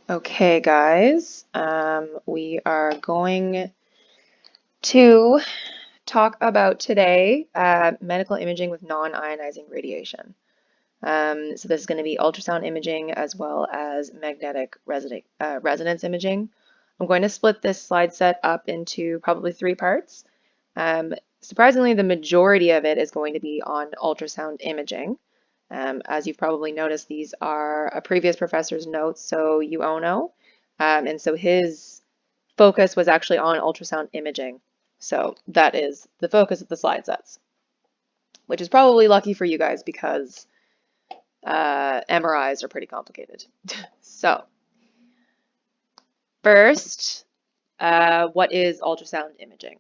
Okay, guys, we are going to talk about today medical imaging with non-ionizing radiation. So this is going to be ultrasound imaging as well as magnetic resonance imaging. I'm going to split this slide set up into probably three parts. Surprisingly, the majority of it is going to be on ultrasound imaging. As you've probably noticed, these are a previous professor's notes, so you all know. And so his focus was actually on ultrasound imaging. So that is the focus of the slide sets, which is probably lucky for you guys because MRIs are pretty complicated. So first, what is ultrasound imaging?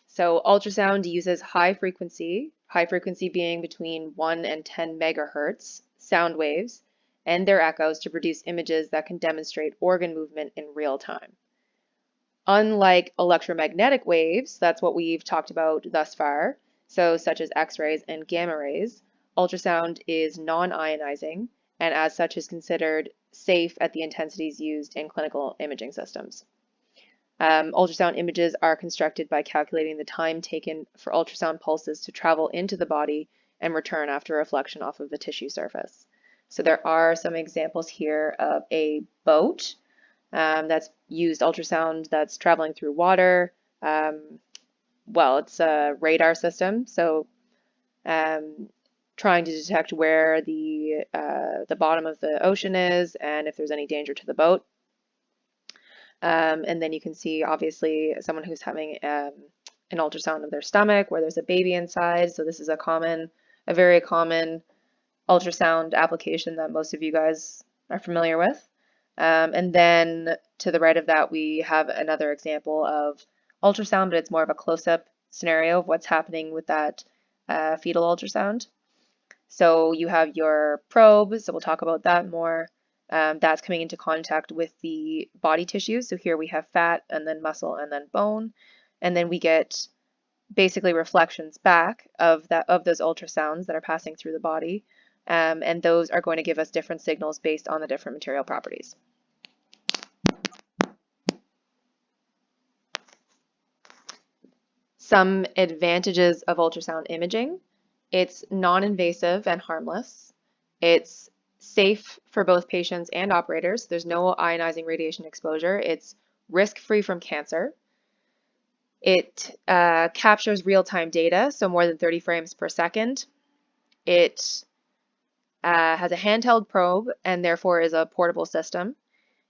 So ultrasound uses high frequency being between 1 and 10 megahertz sound waves and their echoes to produce images that can demonstrate organ movement in real time. Unlike electromagnetic waves, that's what we've talked about thus far, so such as X-rays and gamma rays, ultrasound is non-ionizing and as such is considered safe at the intensities used in clinical imaging systems. Ultrasound images are constructed by calculating the time taken for ultrasound pulses to travel into the body and return after reflection off of the tissue surface. So there are some examples here of a boat that's used ultrasound that's traveling through water. Well, it's a radar system, so trying to detect where the bottom of the ocean is and if there's any danger to the boat. And then you can see, obviously, someone who's having an ultrasound of their stomach where there's a baby inside. So this is a very common ultrasound application that most of you guys are familiar with. And then to the right of that, we have another example of ultrasound, but it's more of a close-up scenario of what's happening with that fetal ultrasound. So you have your probe, so we'll talk about that more. That's coming into contact with the body tissues. So here we have fat and then muscle and then bone. And then we get basically reflections back of those ultrasounds that are passing through the body. And those are going to give us different signals based on the different material properties. Some advantages of ultrasound imaging. It's non-invasive and harmless. It's safe for both patients and operators. There's no ionizing radiation exposure. It's risk-free from cancer. It captures real-time data, so more than 30 frames per second. It has a handheld probe and therefore is a portable system.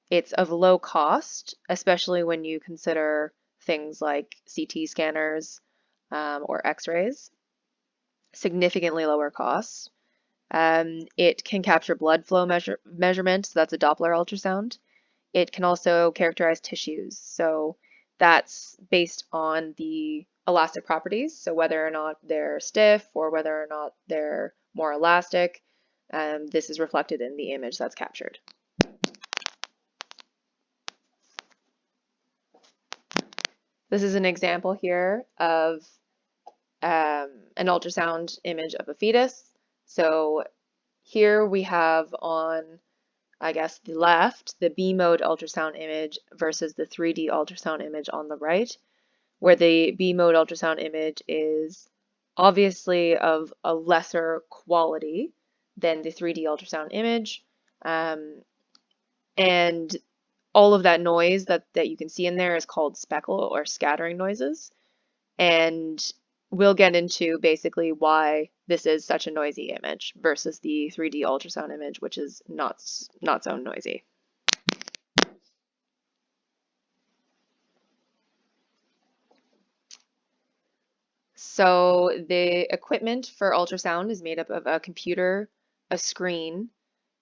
It's of low cost, especially when you consider things like CT scanners or X-rays. Significantly lower cost. It can capture blood flow measurements, so that's a Doppler ultrasound. It can also characterize tissues, so that's based on the elastic properties, so whether or not they're stiff or whether or not they're more elastic. This is reflected in the image that's captured. This is an example here of an ultrasound image of a fetus. So here we have on, I guess, the left, the B mode ultrasound image versus the 3D ultrasound image on the right, where the B mode ultrasound image is obviously of a lesser quality than the 3D ultrasound image. And all of that noise that you can see in there is called speckle or scattering noises. And we'll get into basically why this is such a noisy image versus the 3D ultrasound image, which is not so noisy. So the equipment for ultrasound is made up of a computer, a screen,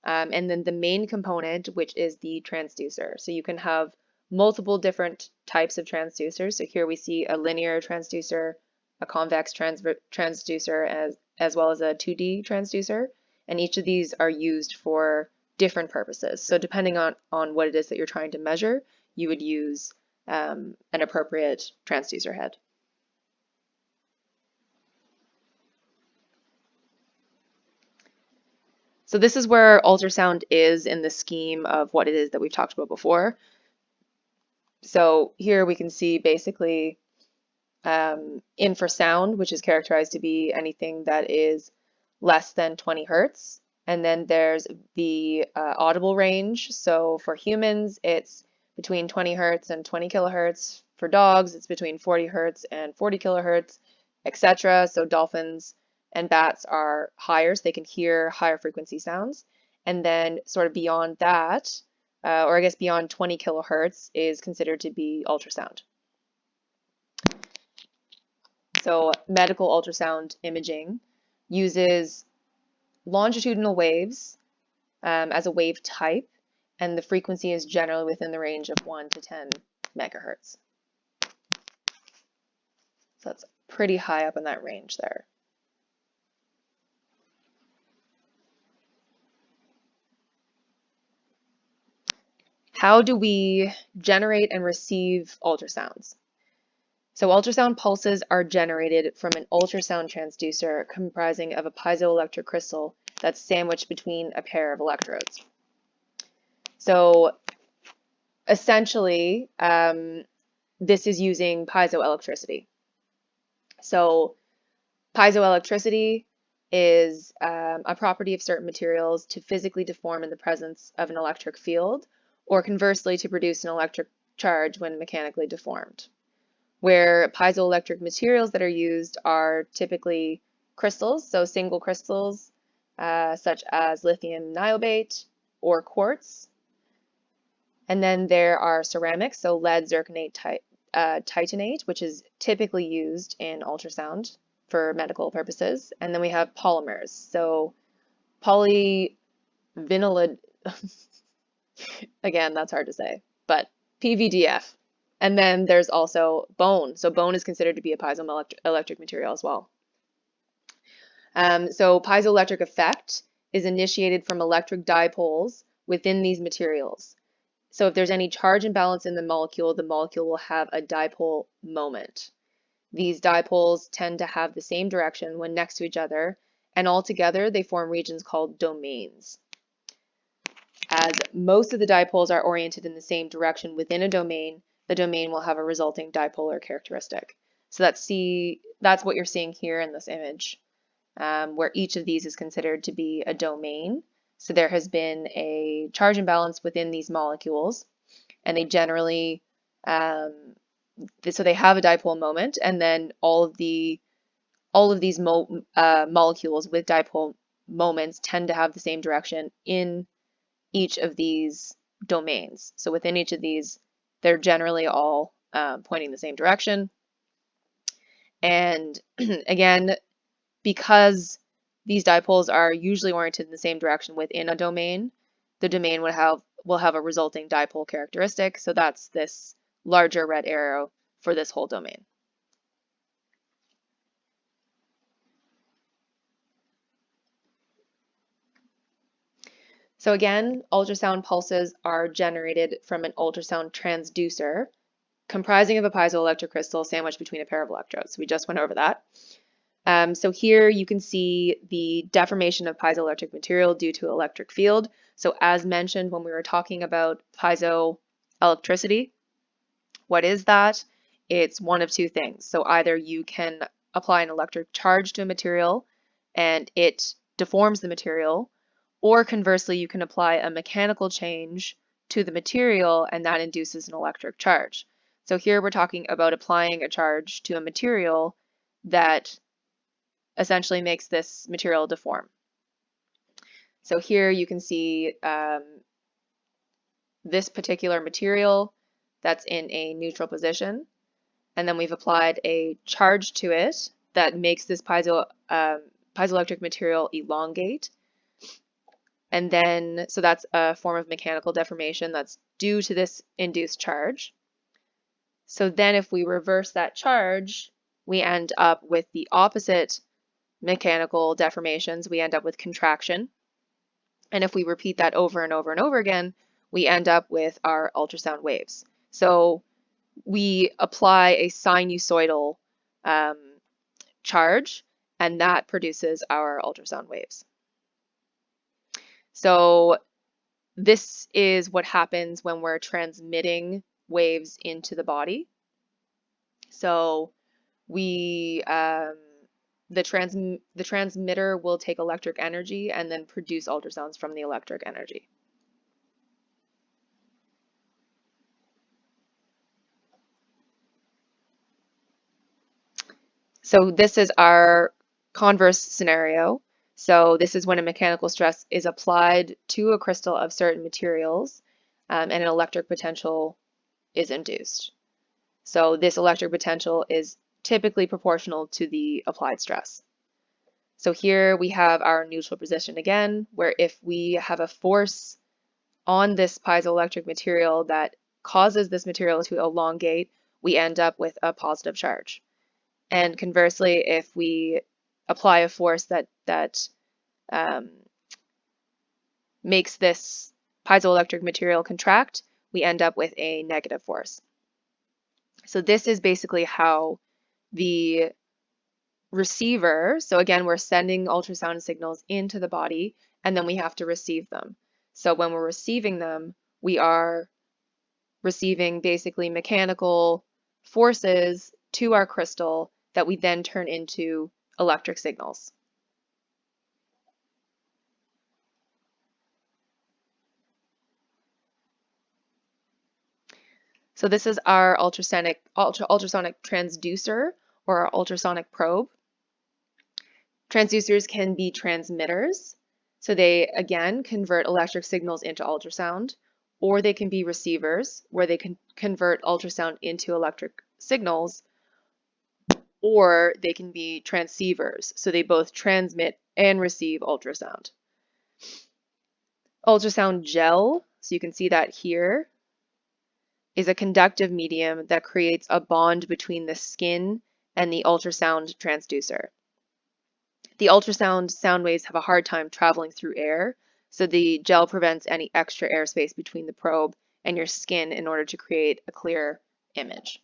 and then the main component, which is the transducer. So you can have multiple different types of transducers. So here we see a linear transducer, a convex transducer, as well as a 2D transducer. And each of these are used for different purposes. So depending on what it is that you're trying to measure, you would use an appropriate transducer head. So this is where ultrasound is in the scheme of what it is that we've talked about before. So here we can see basically infrasound, which is characterized to be anything that is less than 20 hertz. And then there's the audible range. So for humans, it's between 20 hertz and 20 kilohertz. For dogs, it's between 40 hertz and 40 kilohertz, etc. So dolphins and bats are higher, so they can hear higher frequency sounds. And then sort of beyond that, or I guess beyond 20 kilohertz, is considered to be ultrasound. So medical ultrasound imaging uses longitudinal waves as a wave type, and the frequency is generally within the range of 1 to 10 megahertz. So that's pretty high up in that range there. How do we generate and receive ultrasounds? So ultrasound pulses are generated from an ultrasound transducer comprising of a piezoelectric crystal that's sandwiched between a pair of electrodes. So essentially, this is using piezoelectricity. So piezoelectricity is a property of certain materials to physically deform in the presence of an electric field, or conversely to produce an electric charge when mechanically deformed. Where piezoelectric materials that are used are typically crystals, so single crystals such as lithium niobate or quartz. And then there are ceramics, so lead zirconate titanate, which is typically used in ultrasound for medical purposes. And then we have polymers, so polyvinylide, again, that's hard to say, but PVDF. And then there's also bone. So bone is considered to be a piezoelectric material as well. So piezoelectric effect is initiated from electric dipoles within these materials. So if there's any charge imbalance in the molecule will have a dipole moment. These dipoles tend to have the same direction when next to each other, and altogether they form regions called domains. As most of the dipoles are oriented in the same direction within a domain, the domain will have a resulting dipolar characteristic. So that's what you're seeing here in this image, where each of these is considered to be a domain. So there has been a charge imbalance within these molecules, and they generally, so they have a dipole moment, and then all of these molecules with dipole moments tend to have the same direction in each of these domains. So within each of these, they're generally all pointing the same direction. And again, because these dipoles are usually oriented in the same direction within a domain, the domain will have a resulting dipole characteristic. So that's this larger red arrow for this whole domain. So again, ultrasound pulses are generated from an ultrasound transducer comprising of a piezoelectric crystal sandwiched between a pair of electrodes. We just went over that. So here you can see the deformation of piezoelectric material due to electric field. So as mentioned when we were talking about piezoelectricity, what is that? It's one of two things. So either you can apply an electric charge to a material and it deforms the material, or conversely, you can apply a mechanical change to the material and that induces an electric charge. So here we're talking about applying a charge to a material that essentially makes this material deform. So here you can see this particular material that's in a neutral position, and then we've applied a charge to it that makes this piezoelectric material elongate. And then, so that's a form of mechanical deformation that's due to this induced charge. So then if we reverse that charge, we end up with the opposite mechanical deformations. We end up with contraction. And if we repeat that over and over and over again, we end up with our ultrasound waves. So we apply a sinusoidal charge, and that produces our ultrasound waves. So this is what happens when we're transmitting waves into the body. So we the transmitter will take electric energy and then produce ultrasounds from the electric energy. So this is our converse scenario. So this is when a mechanical stress is applied to a crystal of certain materials, and an electric potential is induced. So this electric potential is typically proportional to the applied stress. So here we have our neutral position again, where if we have a force on this piezoelectric material that causes this material to elongate, we end up with a positive charge. And conversely, if we apply a force that um, makes this piezoelectric material contract, we end up with a negative force. So this is basically how the receiver, so again, we're sending ultrasound signals into the body, and then we have to receive them. So when we're receiving them, we are receiving basically mechanical forces to our crystal that we then turn into electric signals. So this is our ultrasonic transducer or our ultrasonic probe. Transducers can be transmitters, so they again convert electric signals into ultrasound, or they can be receivers where they can convert ultrasound into electric signals, or they can be transceivers, so they both transmit and receive ultrasound. Ultrasound gel, so you can see that here, is a conductive medium that creates a bond between the skin and the ultrasound transducer. The ultrasound sound waves have a hard time traveling through air, so the gel prevents any extra airspace between the probe and your skin in order to create a clear image.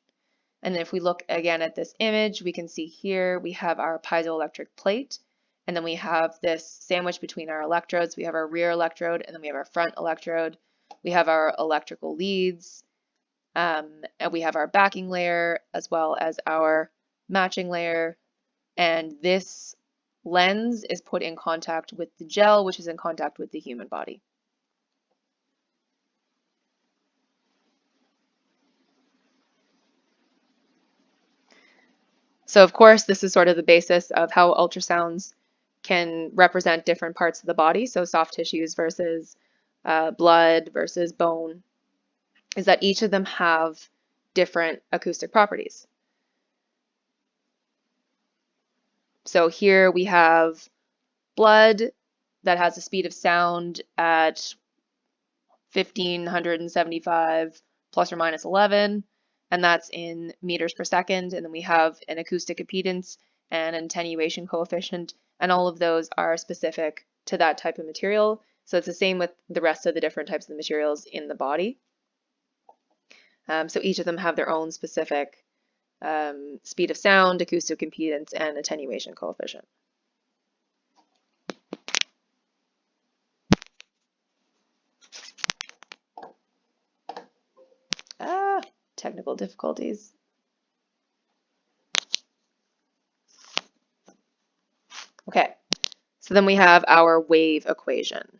And then if we look again at this image, we can see here we have our piezoelectric plate, and then we have this sandwich between our electrodes. We have our rear electrode, and then we have our front electrode. We have our electrical leads, and we have our backing layer as well as our matching layer. And this lens is put in contact with the gel, which is in contact with the human body. So of course, this is sort of the basis of how ultrasounds can represent different parts of the body. So soft tissues versus blood versus bone, is that each of them have different acoustic properties. So here we have blood that has a speed of sound at 1575 plus or minus 11, and that's in meters per second. And then we have an acoustic impedance and an attenuation coefficient, and all of those are specific to that type of material. So it's the same with the rest of the different types of the materials in the body. So each of them have their own specific speed of sound, acoustic impedance, and attenuation coefficient. Technical difficulties. Okay, so then we have our wave equation.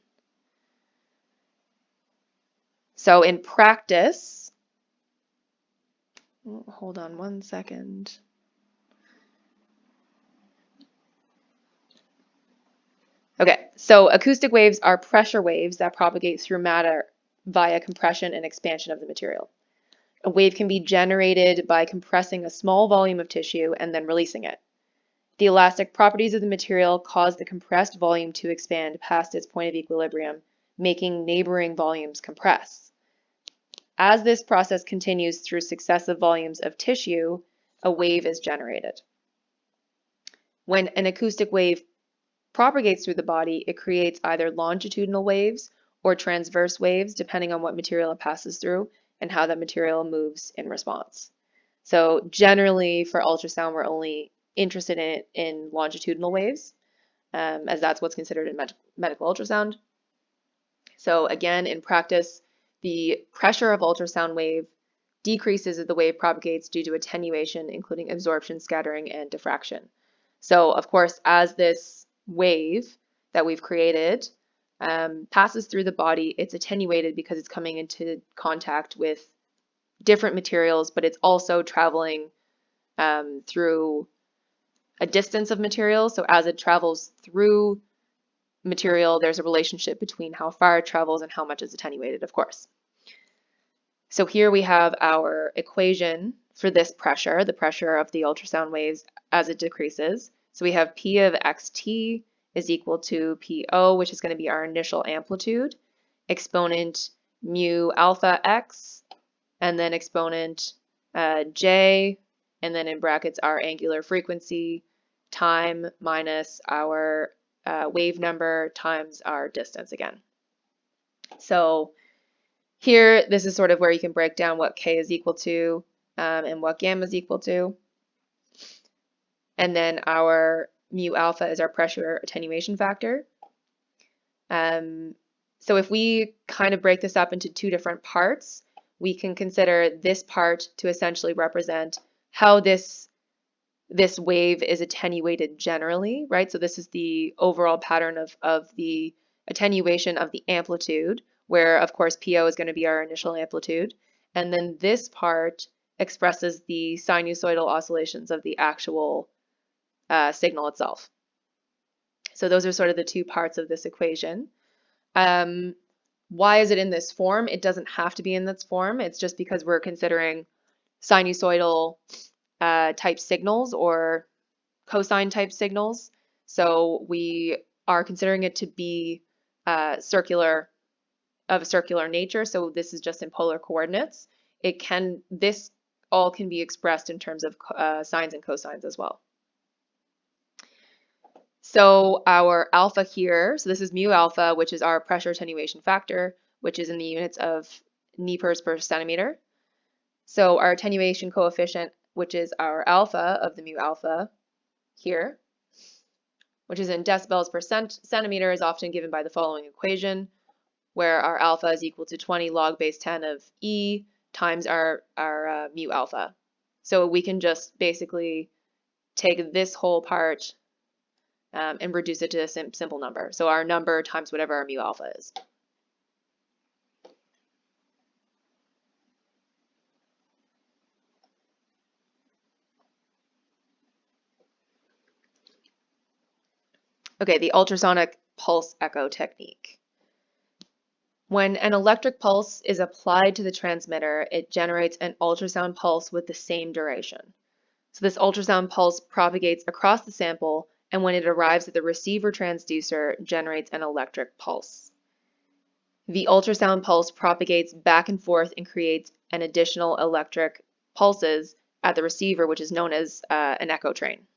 So in practice, hold on one second. Okay, so acoustic waves are pressure waves that propagate through matter via compression and expansion of the material. A wave can be generated by compressing a small volume of tissue and then releasing it. The elastic properties of the material cause the compressed volume to expand past its point of equilibrium, making neighboring volumes compress. As this process continues through successive volumes of tissue, a wave is generated. When an acoustic wave propagates through the body, it creates either longitudinal waves or transverse waves, depending on what material it passes through and how that material moves in response. So generally for ultrasound, we're only interested in longitudinal waves, as that's what's considered in medical ultrasound. So again, in practice, the pressure of ultrasound wave decreases as the wave propagates due to attenuation, including absorption, scattering, and diffraction. So of course, as this wave that we've created passes through the body, it's attenuated because it's coming into contact with different materials, but it's also traveling through a distance of material. So as it travels through material, there's a relationship between how far it travels and how much is attenuated, of course. So here we have our equation for this pressure, the pressure of the ultrasound waves as it decreases. So we have P of xt is equal to PO, which is going to be our initial amplitude, exponent mu alpha x, and then exponent j, and then in brackets our angular frequency, time minus our wave number times our distance again. So here, this is sort of where you can break down what k is equal to and what gamma is equal to. And then our mu alpha is our pressure attenuation factor. So if we kind of break this up into two different parts, we can consider this part to essentially represent how this wave is attenuated generally, right? So this is the overall pattern of the attenuation of the amplitude, where of course PO is going to be our initial amplitude. And then this part expresses the sinusoidal oscillations of the actual signal itself. So those are sort of the two parts of this equation. Why is it in this form? It doesn't have to be in this form. It's just because we're considering sinusoidal type signals or cosine type signals. So we are considering it to be of a circular nature. So this is just in polar coordinates. This all can be expressed in terms of sines and cosines as well. So our alpha here, so this is mu alpha, which is our pressure attenuation factor, which is in the units of nepers per centimeter. So our attenuation coefficient, which is our alpha of the mu alpha here, which is in decibels per centimeter, is often given by the following equation, where our alpha is equal to 20 log base 10 of E times our mu alpha. So we can just basically take this whole part and reduce it to a simple number. So our number times whatever our mu alpha is. Okay, the ultrasonic pulse echo technique. When an electric pulse is applied to the transmitter, it generates an ultrasound pulse with the same duration. So this ultrasound pulse propagates across the sample, and when it arrives at the receiver transducer, generates an electric pulse. The ultrasound pulse propagates back and forth and creates an additional electric pulses at the receiver, which is known as an echo train.